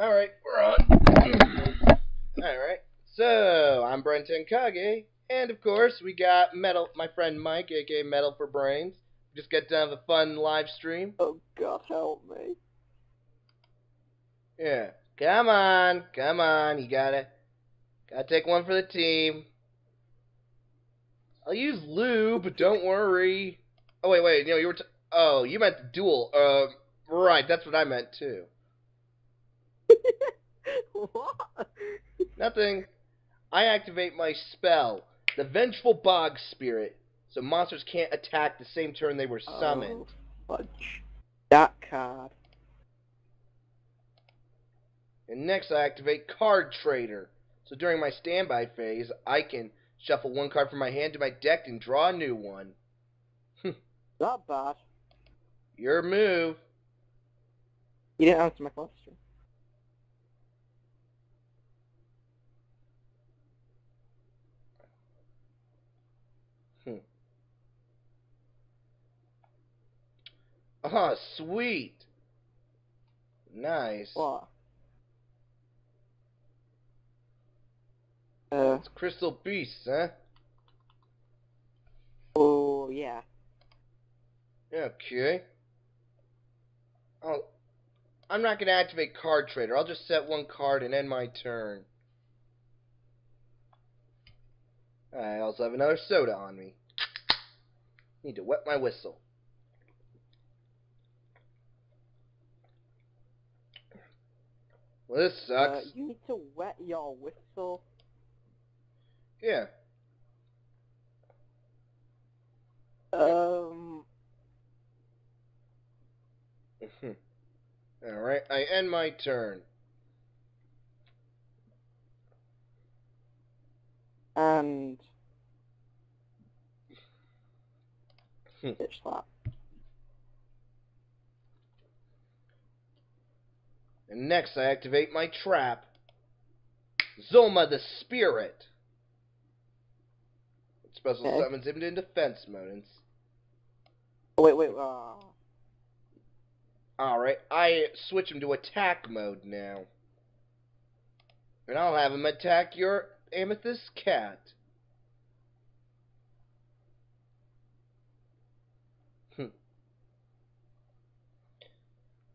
Alright, we're on. Alright, so I'm Bren Tenkage, and of course we got Metal, my friend Mike, aka Metal for Brains. Just got done with a fun live stream. Oh God, help me. Yeah, come on, you gotta take one for the team. I'll use lube, but don't worry. Oh wait, you were oh, you meant the duel. Right, that's what I meant too. What? Nothing. I activate my spell, the Vengeful Bog Spirit, so monsters can't attack the same turn they were summoned. Oh, fudge. That card. And next I activate Card Trader, so during my standby phase, I can shuffle one card from my hand to my deck and draw a new one. Not bad. Your move. You didn't answer my question. Oh, sweet. Nice. What? It's Crystal Beasts, huh? Oh, yeah. Okay. Oh, I'm not going to activate Card Trader. I'll just set one card and end my turn. I also have another soda on me. Need to wet my whistle. Well, this sucks. You need to wet your whistle. Yeah. Alright, I end my turn. And... Ditch that. And next I activate my trap. Zoma the Spirit. It special summons him in defense mode. Oh, wait. Alright, I switch him to attack mode now. And I'll have him attack your Amethyst Cat.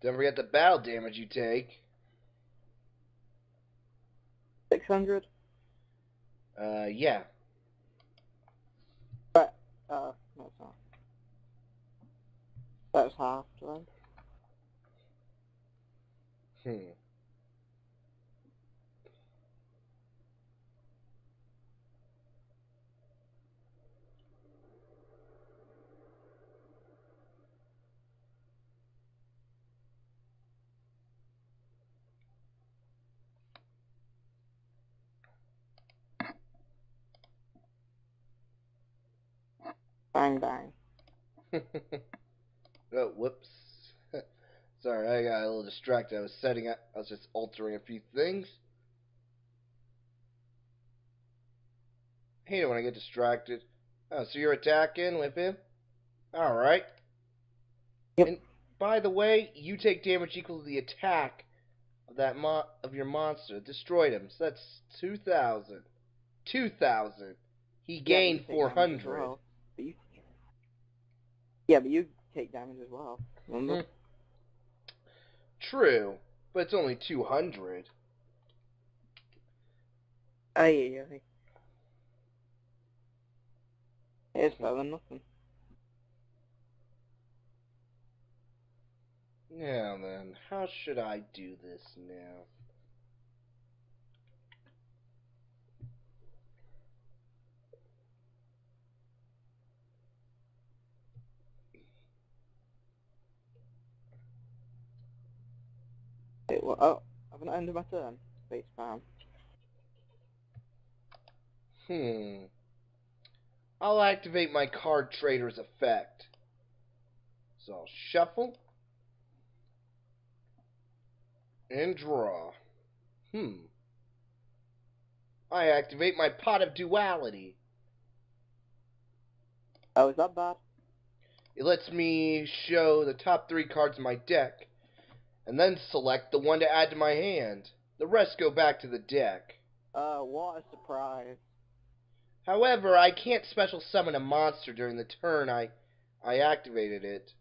Don't forget the battle damage you take. 600? Yeah. But, no it's not. That's half, then. Bang, bang. Oh, whoops. Sorry, I got a little distracted. I was just altering a few things. Hate it when I get distracted. Oh, so you're attacking with him? Alright. Yep. And by the way, you take damage equal to the attack of that of your monster. Destroyed him. So that's 2,000. 2,000. He gained 400. Well. Yeah, but you take damage as well. Remember? True, but it's only 200. Aye. It's better than nothing. Now then, how should I do this now? Wait, what? Oh, I've not ended my turn. Face spam. I'll activate my Card Trader's effect. So I'll shuffle and draw. I activate my Pot of Duality. Oh, is that bad? It lets me show the top 3 cards in my deck and then select the one to add to my hand. The rest go back to the deck. What a surprise. However, I can't special summon a monster during the turn I activated it.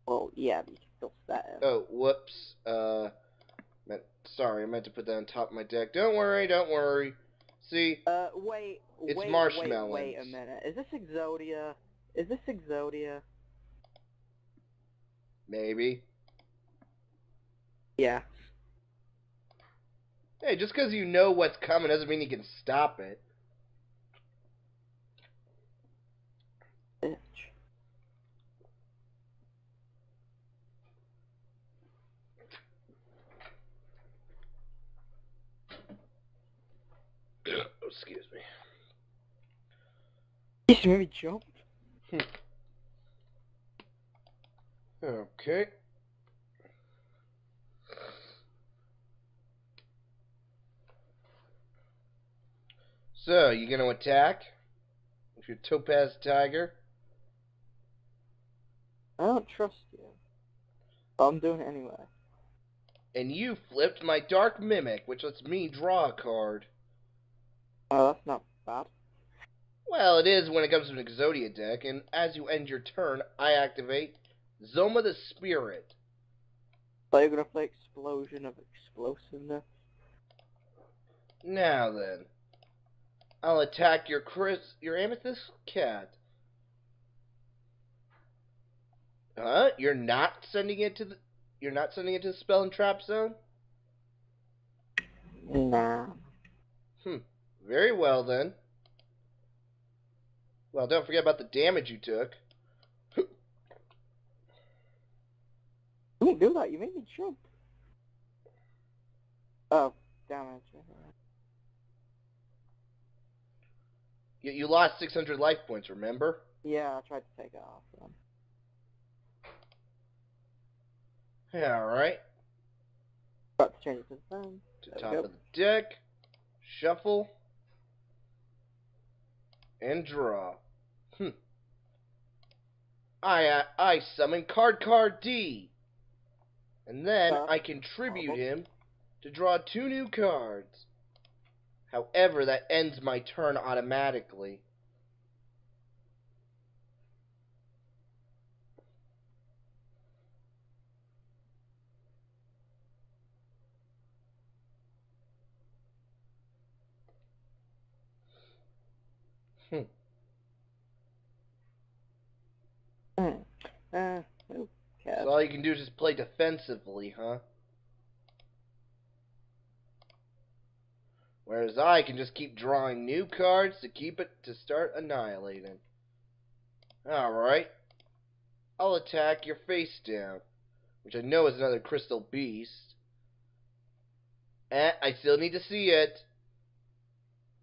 Well, yeah, but you can still set it. Oh, whoops. Sorry, I meant to put that on top of my deck. Don't worry, don't worry. See, Wait marshmallows. a minute. Is this Exodia? Is this Exodia? maybe. Yeah. Hey, just because you know what's coming doesn't mean you can stop it. Bitch. Excuse me. You should maybe jump. Okay. So, you gonna attack? With your Topaz Tiger? I don't trust you. But I'm doing it anyway. And you flipped my Dark Mimic, which lets me draw a card. Oh, that's not bad. Well, it is when it comes to an Exodia deck, and as you end your turn, I activate Zoma the Spirit. So you're gonna play Explosion of Explosiveness? Now then, I'll attack your Amethyst Cat. Huh? You're not sending it to the Spell and Trap Zone? Nah. Very well then. Well, don't forget about the damage you took. Don't do that, you made me jump. Oh, damage. You lost 600 life points, remember? Yeah, I tried to take it off then. Yeah, alright. Got to change it to the phone. To the top of the deck. Shuffle. And draw. I summon Card D. And then I contribute him to draw 2 new cards. However, that ends my turn automatically. Okay. So all you can do is just play defensively, huh? Whereas I can just keep drawing new cards to start annihilating. Alright. I'll attack your face down, which I know is another crystal beast. I still need to see it.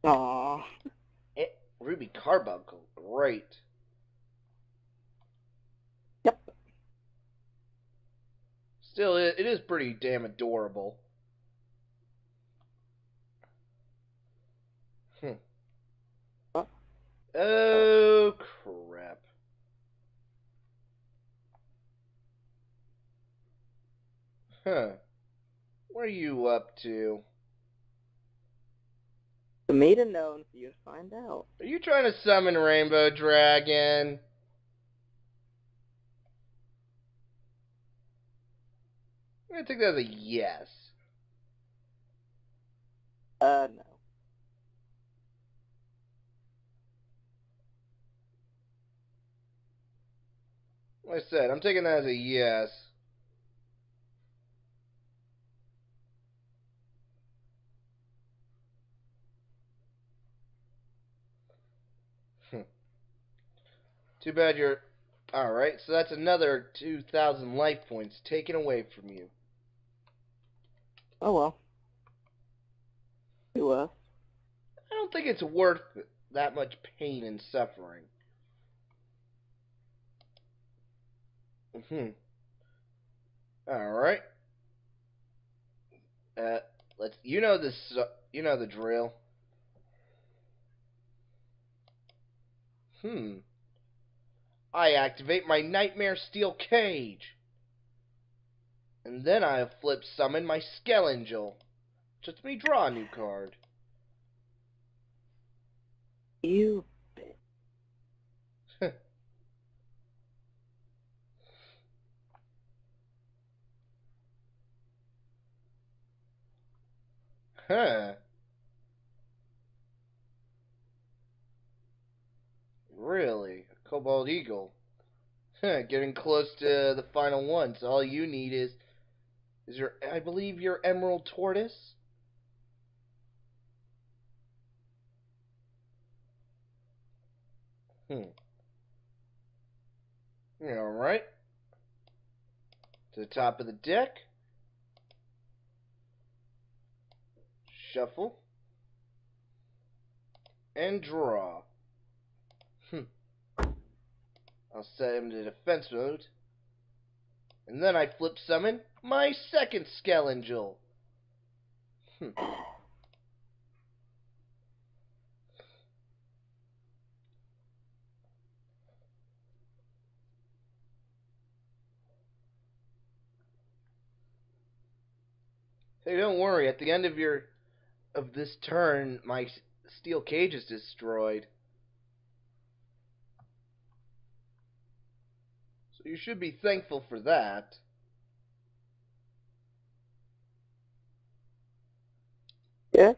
Aww. Ruby Carbuncle. Great. Yep. Still, it is pretty damn adorable. What? Oh, crap. Huh. What are you up to? For me to know and for you to find out. Are you trying to summon Rainbow Dragon? I'm gonna take that as a yes. No. Like I said, I'm taking that as a yes. Too bad you're... Alright, so that's another 2,000 life points taken away from you. Oh well. Be worse. I don't think it's worth that much pain and suffering. Alright. You know the drill. I activate my Nightmare Steel Cage. And then I flip summon my Skelangel. Just me draw a new card. You bitch. Huh. Really? A Cobalt Eagle. Huh, getting close to the final one, so all you need is your, I believe, your Emerald Tortoise? Alright. To the top of the deck. Shuffle. And draw. I'll set him to defense mode. And then I flip summon my second Skelangel. Hey, don't worry. At the end of this turn, my steel cage is destroyed. So you should be thankful for that. Yeah?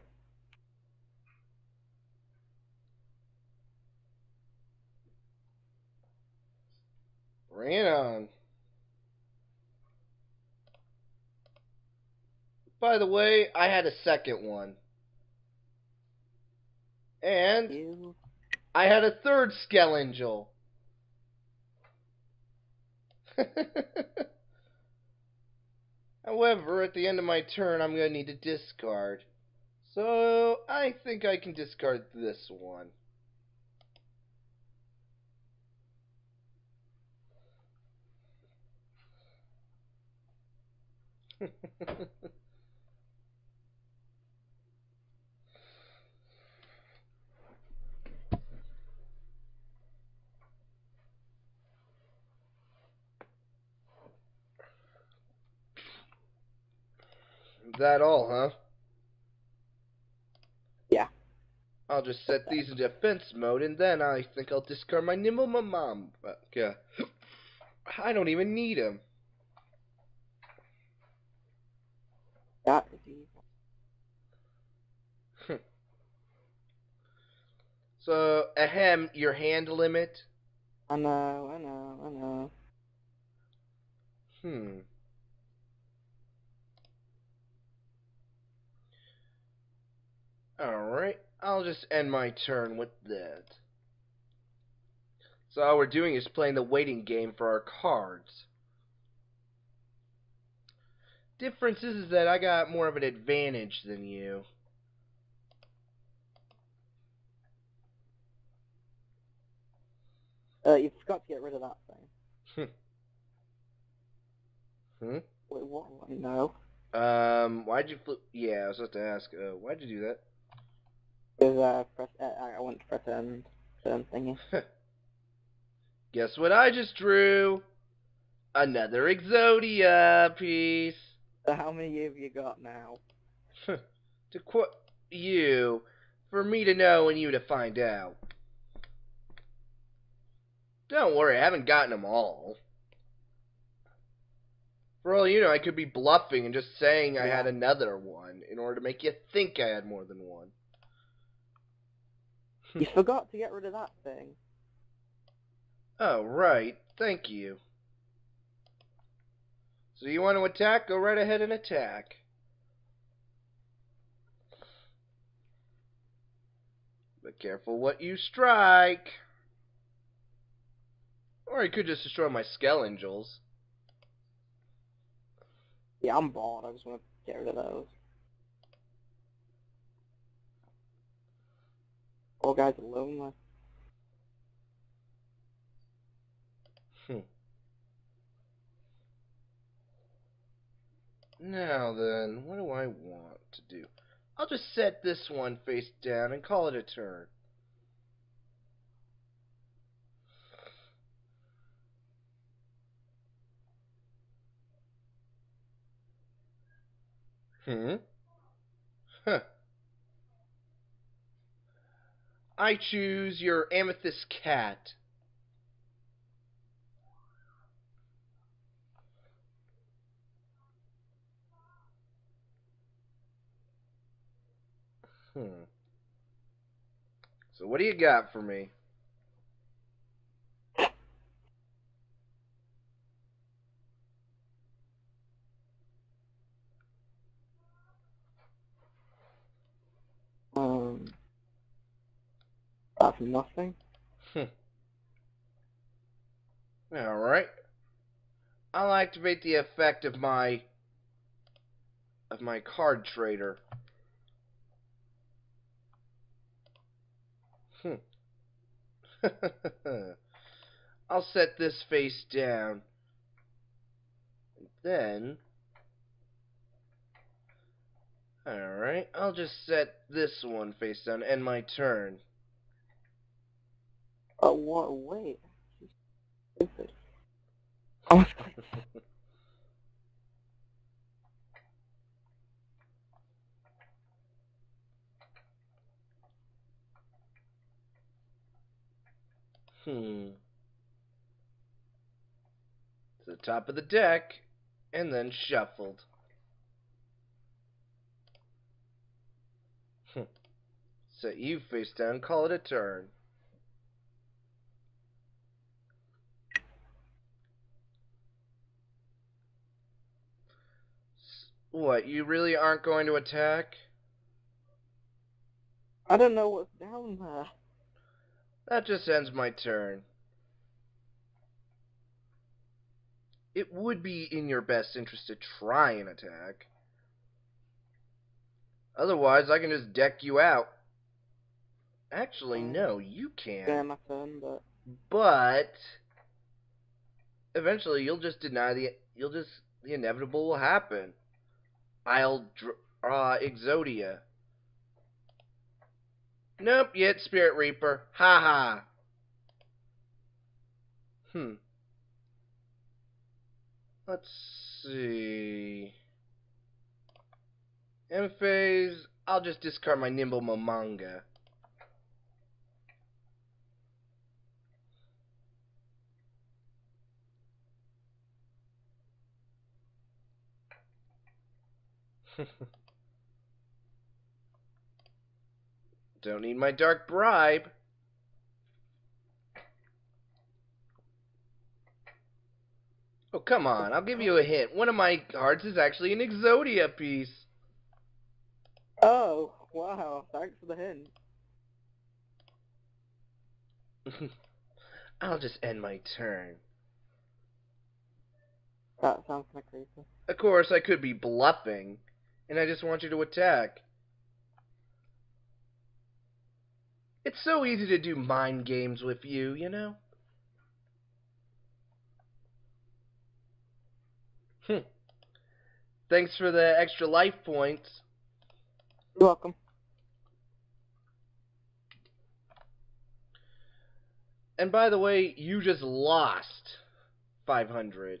Bring it on. By the way, I had a second one. And You. I had a third Skelangel. However, at the end of my turn, I'm going to need to discard. So, I think I can discard this one. That all, huh? Yeah. I'll just set these in defense mode, and then I think I'll discard my Nimble Mom. Yeah. I don't even need him. That is evil. So, ahem, your hand limit. I know. Alright, I'll just end my turn with that. So all we're doing is playing the waiting game for our cards. Difference is that I got more of an advantage than you. You forgot to get rid of that thing. Hmm? Wait, what? No. Why'd you flip? Yeah, I was about to ask, why'd you do that? Because, I went to press turn thingy. Guess what I just drew? Another Exodia piece. So how many have you got now? To quote you, for me to know and you to find out. Don't worry, I haven't gotten them all. For all you know, I could be bluffing and just saying I had another one in order to make you think I had more than one. You forgot to get rid of that thing. Oh, right. Thank you. So you want to attack? Go right ahead and attack. But careful what you strike. Or you could just destroy my Skelangels. Yeah, I'm bored. I just want to get rid of those. All guys are lonely. Now then, what do I want to do? I'll just set this one face down and call it a turn. Hmm? Huh. I choose your amethyst cat. Hmm. So what do you got for me? That's nothing. Alright. I'll activate the effect of my card trader. I'll set this face down. Then, alright, I'll just set this one face down, end my turn. Oh, what? Wait. Stupid. Oh, To the top of the deck, and then shuffled. Set you face down, call it a turn. What, you really aren't going to attack? I don't know what's down there. That just ends my turn. It would be in your best interest to try and attack. Otherwise, I can just deck you out. Actually, no, you Yeah, can't. my turn, but But eventually, the inevitable will happen. I'll draw Exodia. Nope, yet Spirit Reaper. Ha ha. Let's see. End phase, I'll just discard my Nimble Momanga. Don't need my Dark Bribe. Oh, come on, I'll give you a hint. One of my cards is actually an Exodia piece. oh wow! Thanks for the hint. I'll just end my turn. That sounds kind of creepy. Of course, I could be bluffing, and I just want you to attack. It's so easy to do mind games with you, you know? Thanks for the extra life points. You're welcome. And by the way, you just lost 500.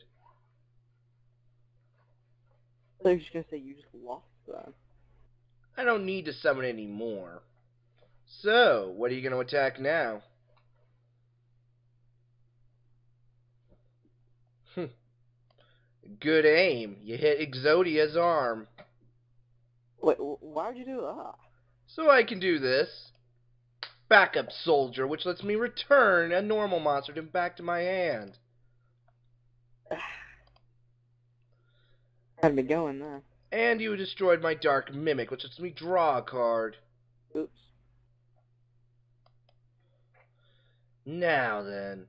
I was just gonna say you just lost that. I don't need to summon any more. So, what are you going to attack now? Good aim. You hit Exodia's arm. Wait, why would you do that? So I can do this. Backup Soldier, which lets me return a normal monster back to my hand. Had me going there. And you destroyed my Dark Mimic, which lets me draw a card. Oops. Now then,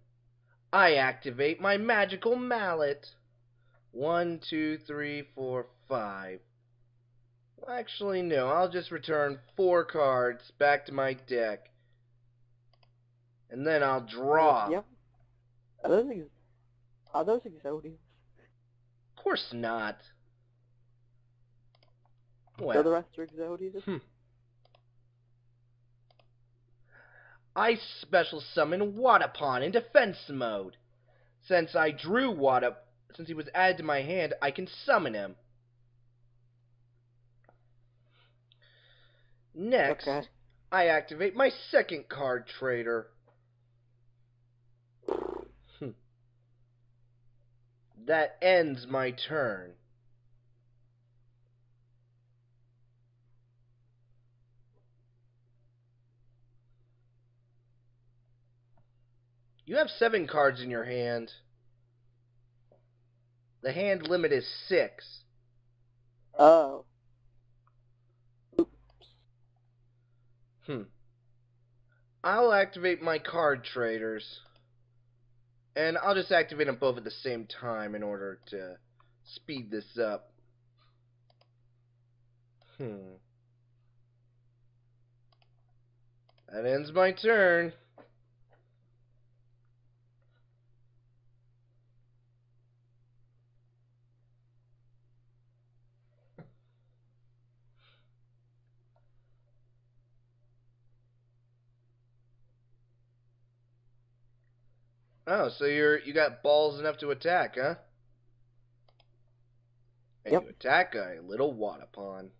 I activate my Magical Mallet. 1, 2, 3, 4, 5. Actually, no. I'll just return 4 cards back to my deck. And then I'll draw. Yep. Are those Exodians? Of course not. So Well. the rest are Exodians? I special summon Wadapon in defense mode. Since I drew since he was added to my hand, I can summon him. Next, Okay. I activate my second card trader. That ends my turn. You have 7 cards in your hand. The hand limit is 6. Oh. I'll activate my card traders. And I'll just activate them both at the same time in order to speed this up. That ends my turn. Oh, so you got balls enough to attack, huh? And Yep. you attack a little Wadapon.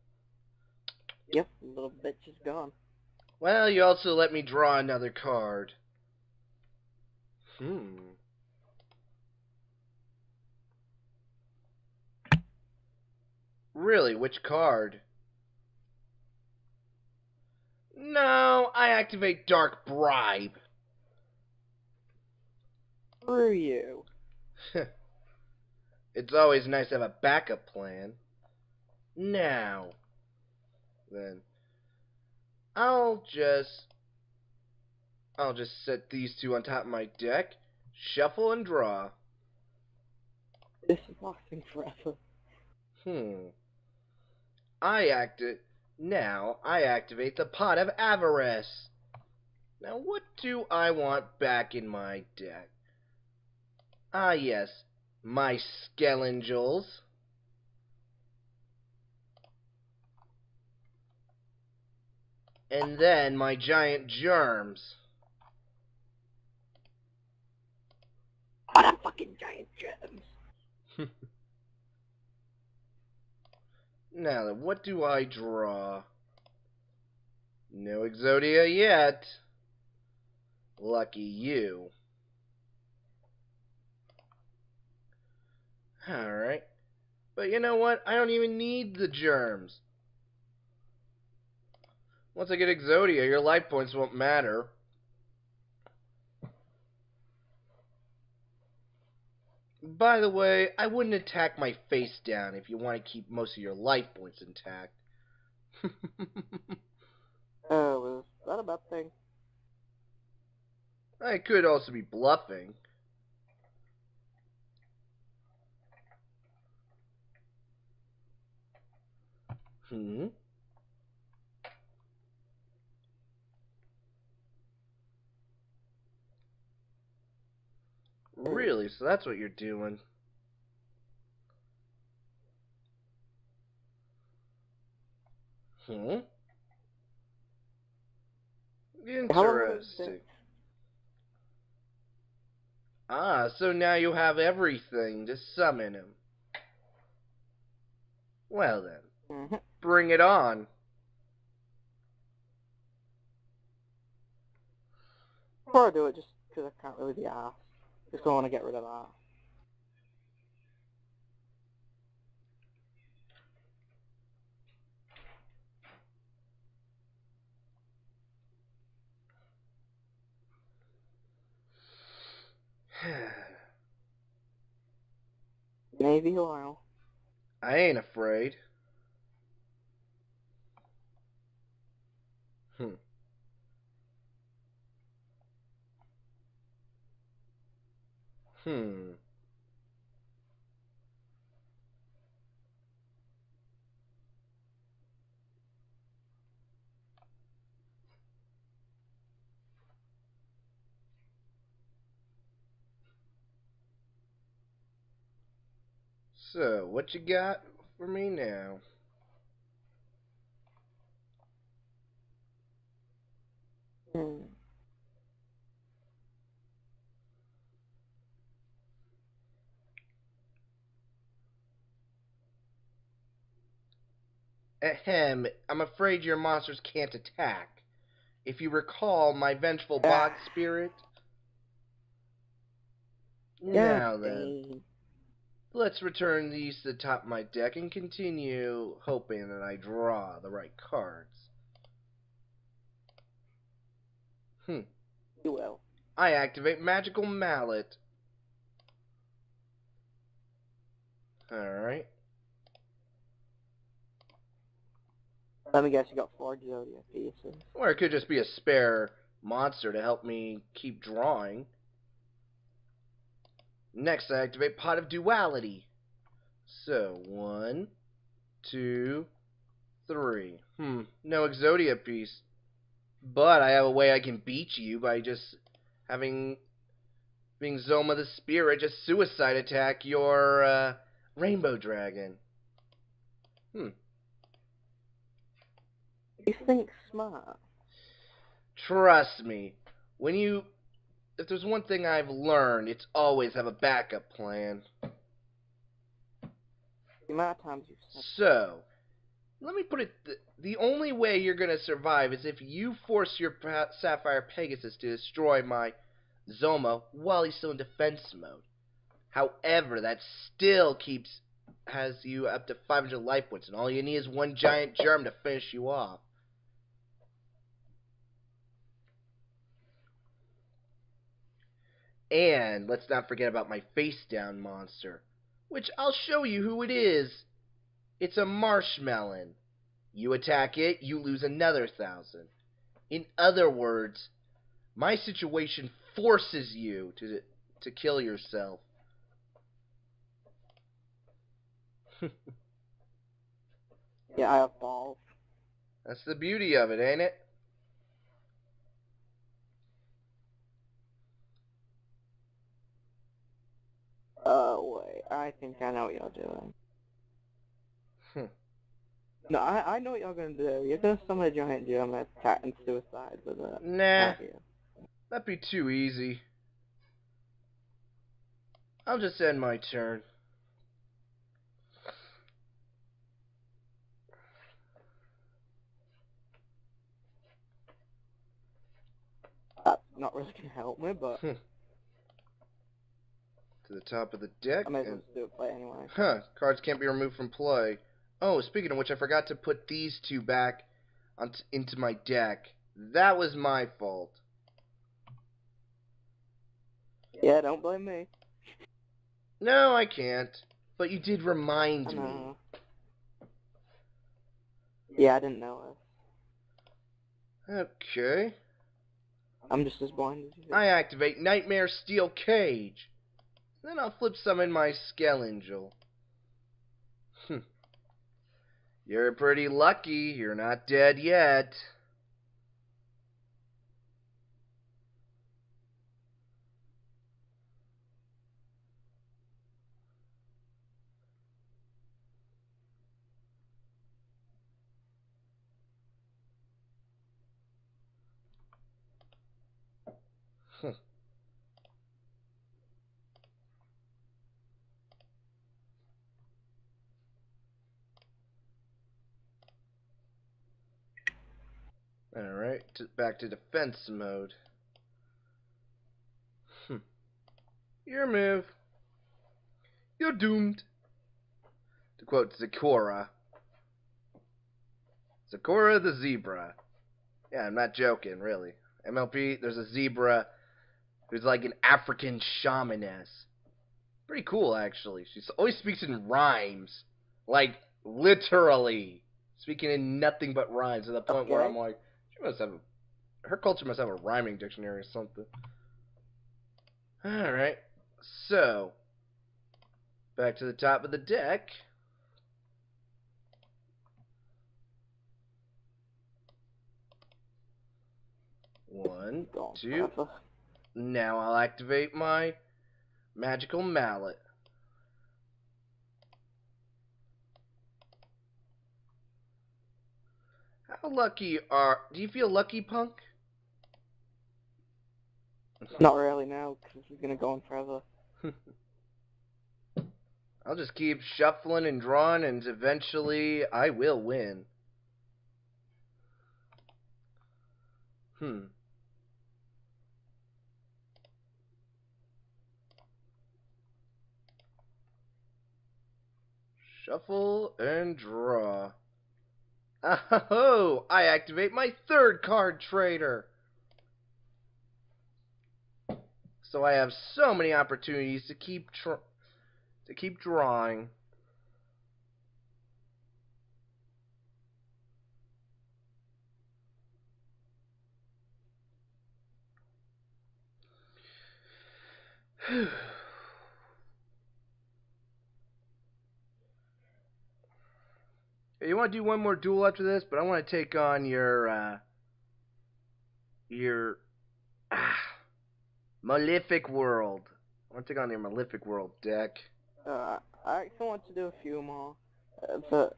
Yep, little bitch is gone. Well, you also let me draw another card. Really, which card? No, I activate Dark Bribe. Screw you. It's always nice to have a backup plan. Now, then, I'll just set these two on top of my deck, shuffle and draw. This is lasting forever. Now I activate the Pot of Avarice. Now what do I want back in my deck? Ah yes, my Skelengels. And then my giant germs. What a fucking giant gems. Now then, what do I draw? No Exodia yet. Lucky you. Alright. But you know what? I don't even need the germs. Once I get Exodia, your life points won't matter. By the way, I wouldn't attack my face down if you want to keep most of your life points intact. Was that a bad thing? I could also be bluffing. Really? So that's what you're doing. Interesting. Ah, so now you have everything to summon him. Well then, bring it on. Before I do it, just because I can't really be asked. Just don't want to get rid of that. Maybe a while. I ain't afraid. So, what you got for me now? Ahem, I'm afraid your monsters can't attack. If you recall my vengeful box spirit. Now then, let's return these to the top of my deck and continue hoping that I draw the right cards. Duel. I activate Magical Mallet. Alright. Let me guess, you got 4 Yugioh pieces. Or it could just be a spare monster to help me keep drawing. Next, I activate Pot of Duality. So, 1, 2, 3. No Exodia piece. But I have a way I can beat you by just being Zoma the Spirit, just suicide attack your Rainbow Dragon. You think smart? Trust me, if there's one thing I've learned, it's always have a backup plan. The amount of times you've said. So, let me put it, the only way you're going to survive is if you force your Sapphire Pegasus to destroy my Zoma while he's still in defense mode. However, that still has you up to 500 life points, and all you need is one giant germ to finish you off. And let's not forget about my face down monster, which I'll show you who it is. It's a marshmallow. You attack it, you lose another 1,000. In other words, my situation forces you to kill yourself. Yeah, I have balls. That's the beauty of it, ain't it? Oh, wait. I think I know what y'all doing. No, I know what y'all gonna do. You're gonna summon a giant gem and attack and suicide with it. Nah. That'd be too easy. I'll just end my turn. That's not really gonna help me, but To the top of the deck. I may as well just do it play anyway. Cards can't be removed from play. Oh, speaking of which, I forgot to put these two back into my deck. That was my fault. Yeah, don't blame me. No, I can't. But you did remind me. Yeah, I didn't know it. Okay. I'm just as blind as you. I activate Nightmare Steel Cage. Then I'll flip summon my Skelangel. You're pretty lucky. You're not dead yet. Alright, back to defense mode. Your move. You're doomed. To quote Zakora. Zakora the zebra. Yeah, I'm not joking, really. MLP, there's a zebra who's like an African shamaness. Pretty cool, actually. She always speaks in rhymes. Like, literally. Speaking in nothing but rhymes to the point where I'm like, her culture must have a rhyming dictionary or something. Alright. So, back to the top of the deck. One, two. Now I'll activate my Magical Mallet. How lucky do you feel lucky, Punk? Not really now, because it's gonna go on forever. I'll just keep shuffling and drawing, and eventually I will win. Hmm. Shuffle and draw. Oh, I activate my third card trader. So I have so many opportunities to keep drawing. You want to do one more duel after this, but I want to take on your Malefic World. I want to take on your Malefic World deck. I actually want to do a few more, but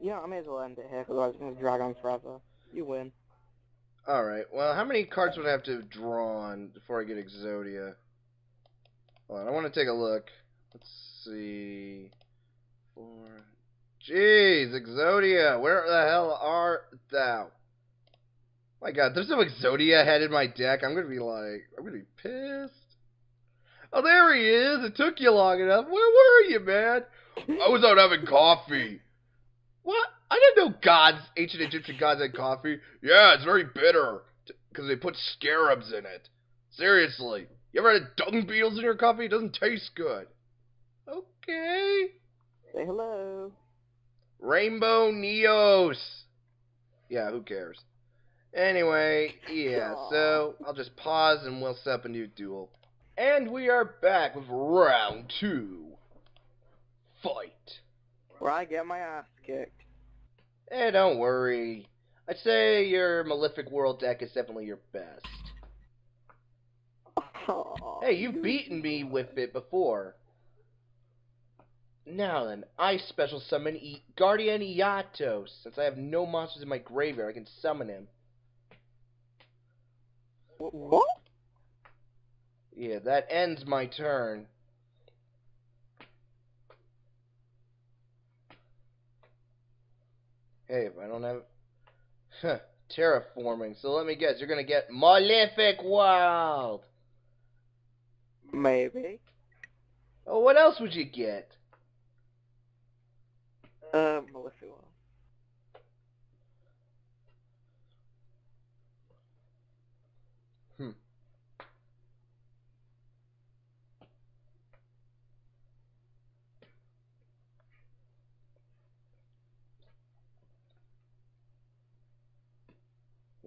I may as well end it here, because otherwise it's going to drag on forever. You win. Alright, well, how many cards would I have to draw on before I get Exodia? Hold on, I want to take a look. Let's see. 4. Jeez, Exodia, where the hell art thou? My god, there's no Exodia head in my deck. I'm gonna be pissed. Oh, there he is. It took you long enough. Where were you, man? I was out having coffee. What? I didn't know ancient Egyptian gods had coffee. Yeah, it's very bitter because they put scarabs in it. Seriously, you ever had dung beetles in your coffee? It doesn't taste good. Okay. Say hello. Rainbow Neos. Yeah, who cares? Anyway, yeah, so I'll just pause and we'll set up a new duel. And we are back with round 2. Fight. Where I get my ass kicked. Don't worry. I'd say your Malefic World deck is definitely your best. Oh, Hey, you've beaten me with it before. Now then, I special summon Guardian Yugioh. Since I have no monsters in my graveyard, I can summon him. What? Yeah, that ends my turn. Hey, if I don't have... terraforming. So let me guess, you're gonna get Malefic World! Maybe. Oh, what else would you get? Melissa will.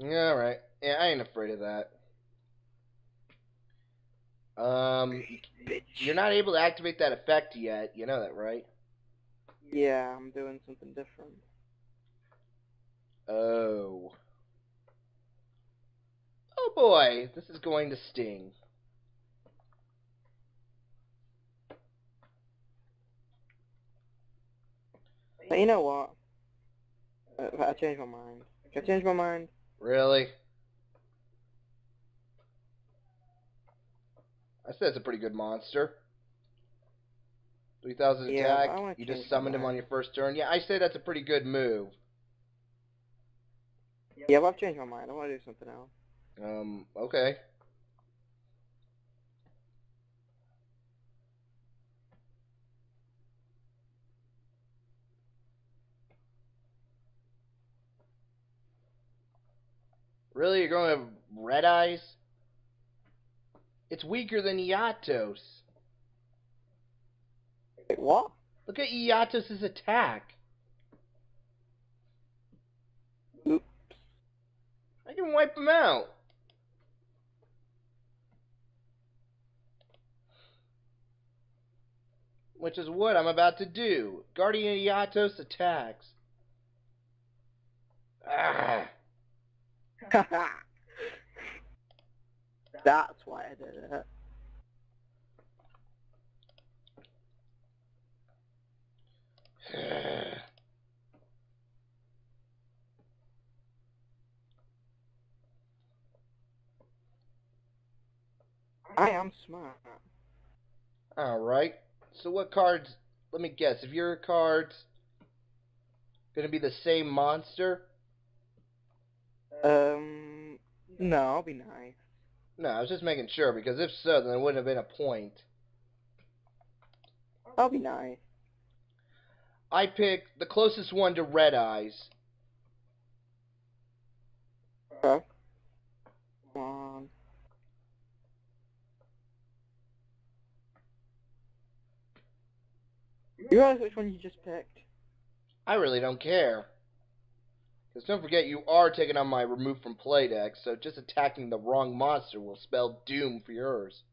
Alright. Yeah, I ain't afraid of that. You're not able to activate that effect yet. You know that, right? Yeah, I'm doing something different. Oh. Oh boy, this is going to sting. But you know what? I changed my mind. I changed my mind. Really? I said it's a pretty good monster. 3,000 Yeah, but attack. I want to You change just my summoned him on mind. your first turn. Yeah, I say that's a pretty good move. Yeah, but I've changed my mind. I want to do something else. Okay. Really? You're going to Red Eyes? It's weaker than Yugioh's. Wait, what? Look at Yugioh's attack. Oops. I can wipe him out. Which is what I'm about to do. Guardian Yugioh's attacks. Ah. That's why I did it. I am smart. Alright. So what cards... Let me guess. If your card's gonna be the same monster... No, I'll be nice. No, I was just making sure, because if so, then there wouldn't have been a point. I'll be nice. I picked the closest one to Red Eyes. Okay. Come on. You realize which one you just picked? I really don't care. Because don't forget, you are taking on my remove from play deck, so just attacking the wrong monster will spell doom for yours.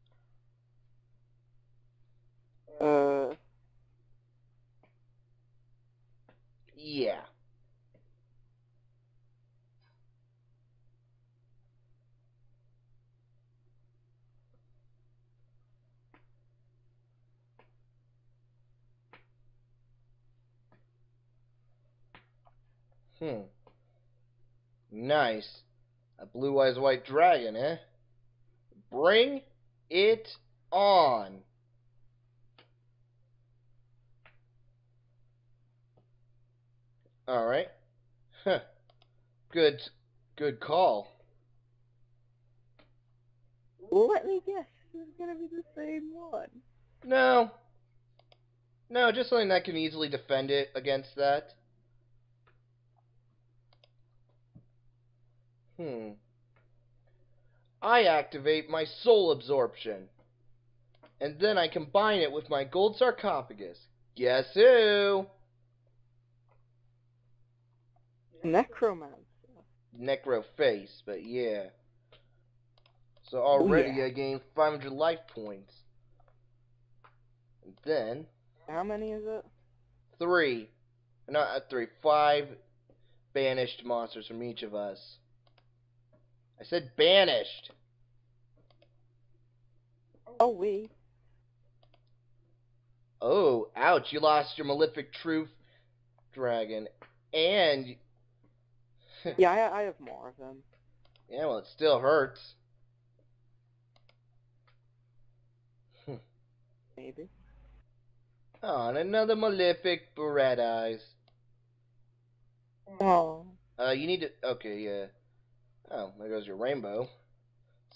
Yeah. Nice. A blue eyes white dragon, eh? Bring it on. Alright. Huh. Good call. let me guess. This is gonna be the same one. No. No, just something that can easily defend it against that. I activate my soul absorption. And then I combine it with my gold sarcophagus. Guess who? Necromancer. Necro face, but yeah. So already Yeah. I gained 500 life points. And then How many is it? 5 banished monsters from each of us. I said banished. Oh, we. Oh, ouch, you lost your Malefic Truth Dragon. And... Yeah, I have more of them. yeah, well, it still hurts. Maybe. Oh, and another Malefic Red Eyes. Oh. You need to... okay, yeah. Oh, there goes your rainbow.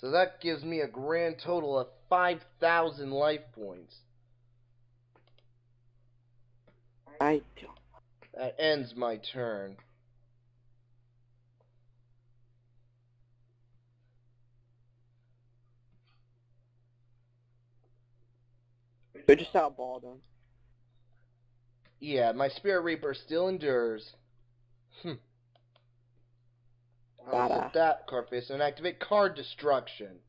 So that gives me a grand total of 5,000 life points. I don't. That ends my turn. They just outballed him. Yeah, my Spirit Reaper still endures. I'll set that card face and activate card destruction.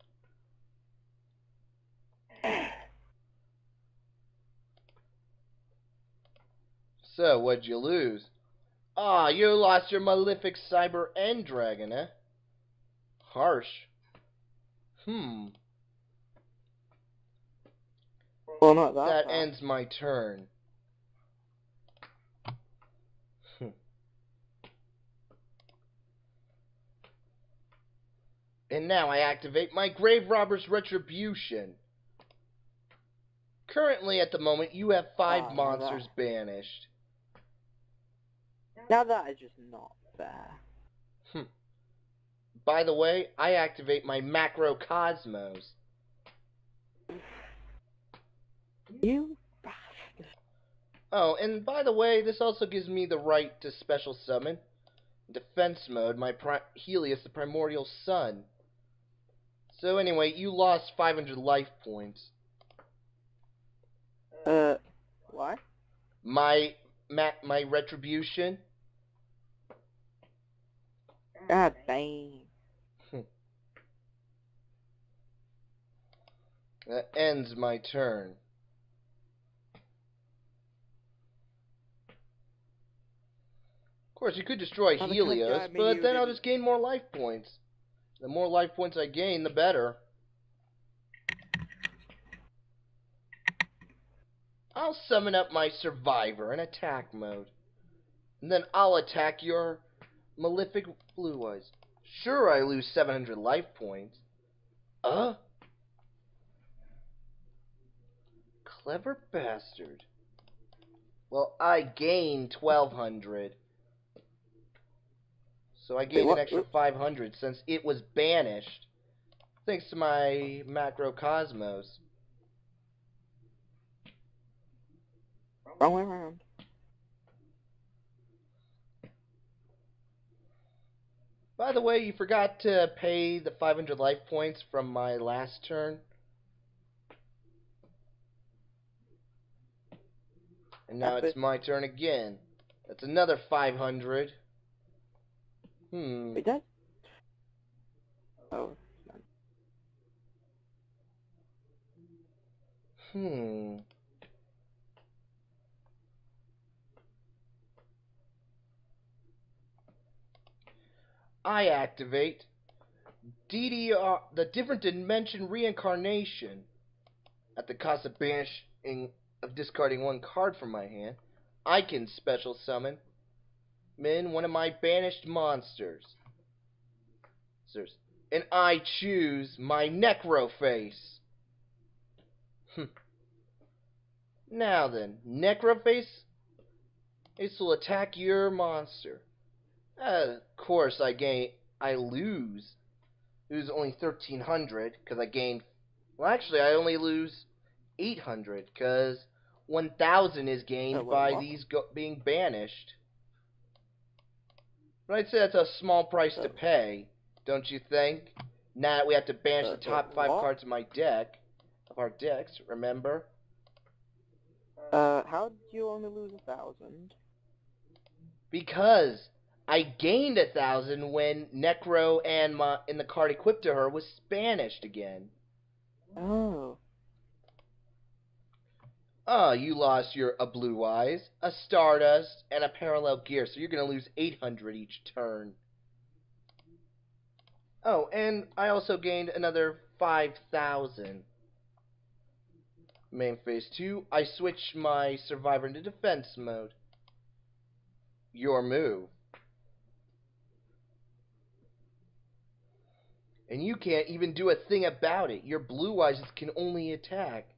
So, what'd you lose? Ah, you lost your Malefic Cyber End Dragon, eh? Harsh. Well, not that. That ends my turn. And now I activate my Grave Robber's Retribution. Currently, at the moment, you have 5 monsters banished. Now that is just not fair. By the way, I activate my Macrocosmos. You bastard. Oh, and by the way, this also gives me the right to special summon. Defense mode, my Helios, the Primordial Sun. So anyway, you lost 500 life points. What? My retribution. God dang. That ends my turn. Of course, you could destroy Helios, but then I'll just gain more life points. The more life points I gain, the better. I'll summon up my Survivor in attack mode. And then I'll attack your Malefic Blue Eyes. Sure, I lose 700 life points. Clever bastard. Well, I gain 1,200. So I Wait, gained an what? extra Oops. 500 since it was banished. Thanks to my macrocosmos. Wrong way around. By the way, you forgot to pay the 500 life points from my last turn. And now it's my turn again. That's another 500. Wait, that? Oh. I activate DDR, the different dimension reincarnation. At the cost of discarding one card from my hand, I can special summon one of my banished monsters. And I choose my Necroface. Now then, Necroface, it will attack your monster. Of course, I lose. Lose only 1,300 because I gained. Well, actually, I only lose 800 because 1,000 is gained by these being banished. But I'd say that's a small price to pay, don't you think? Now that we have to banish the top 5 cards of our decks, remember? How did you only lose 1,000? Because I gained 1,000 when Necro and the card equipped to her was banished again. Oh. Oh, you lost a Blue Eyes, a Stardust, and a Parallel Gear, so you're going to lose 800 each turn. Oh, and I also gained another 5,000. Main phase 2, I switch my Survivor into defense mode. Your move. And you can't even do a thing about it. Your Blue Eyes can only attack.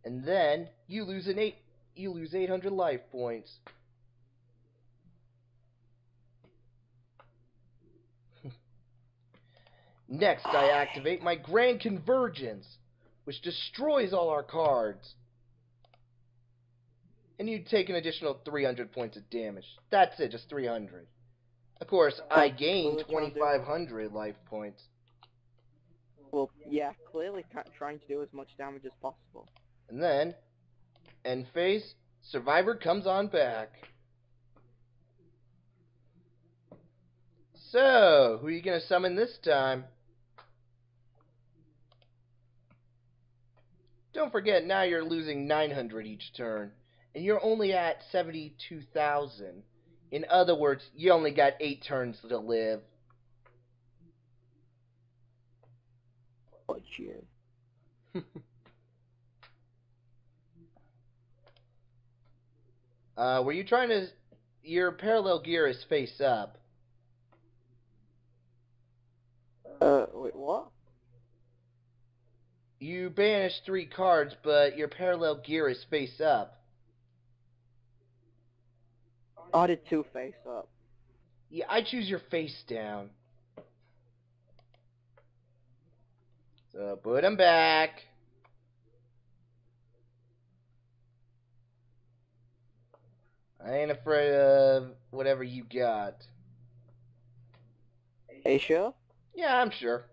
And then you lose 800 life points. Next, I activate my Grand Convergence, which destroys all our cards. And you take an additional 300 points of damage. That's it, just 300. Of course, I gain 2,500 life points. Well, yeah, clearly trying to do as much damage as possible. And then, end phase, Survivor comes on back. So, who are you going to summon this time? Don't forget, now you're losing 900 each turn, and you're only at 72,000. In other words, you only got 8 turns to live. What you? Were you trying to... Your Parallel Gear is face up. Wait, what? You banished 3 cards, but your Parallel Gear is face up. I did 2 face up. Yeah, I choose your face down. So, put them back. I ain't afraid of whatever you got. Are you sure? Yeah, I'm sure.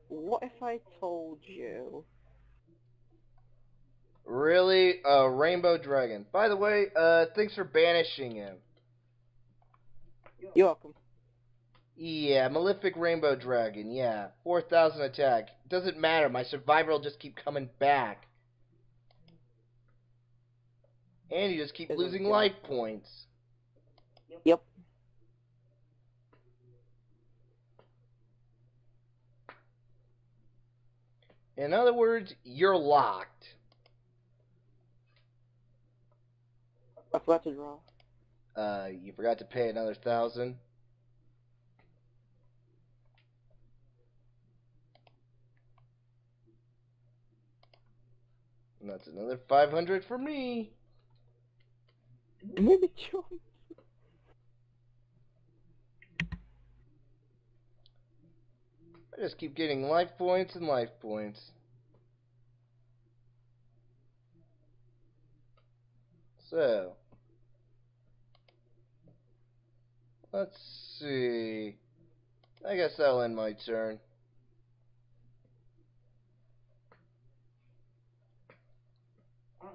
What if I told you? Really? Rainbow Dragon. By the way, thanks for banishing him. You're welcome. Yeah, Malefic Rainbow Dragon, yeah. 4,000 attack. Doesn't matter, my Survivor will just keep coming back. And you just keep losing life points. Yep. In other words, you're locked. I forgot to draw. You forgot to pay another 1,000. And that's another 500 for me. Maybe John. I just keep getting life points and life points. So, let's see. I guess that'll end my turn.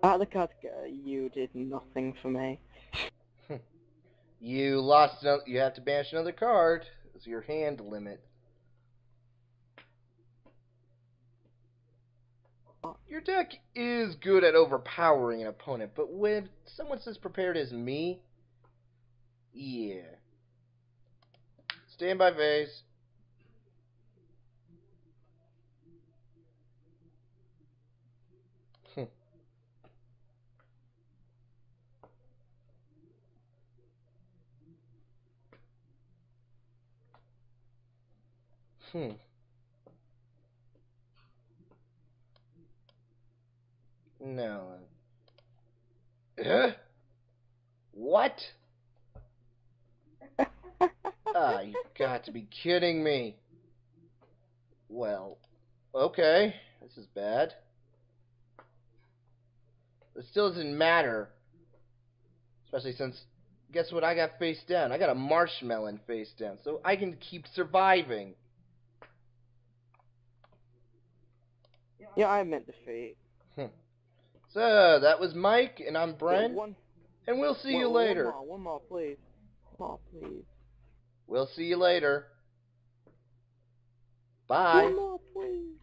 The card, you did nothing for me. You lost. You have to banish another card. It's your hand limit. Your deck is good at overpowering an opponent, but when someone's as prepared as me, yeah. Standby phase. No. What? You've got to be kidding me. Well, okay. This is bad. It still doesn't matter. Especially since, guess what I got face down? I got a marshmallow face down, so I can keep surviving. Yeah, I meant defeat. So, that was Mike, and I'm Bren. One, and we'll see you later. One more, please. One more, please. We'll see you later. Bye. One more, please.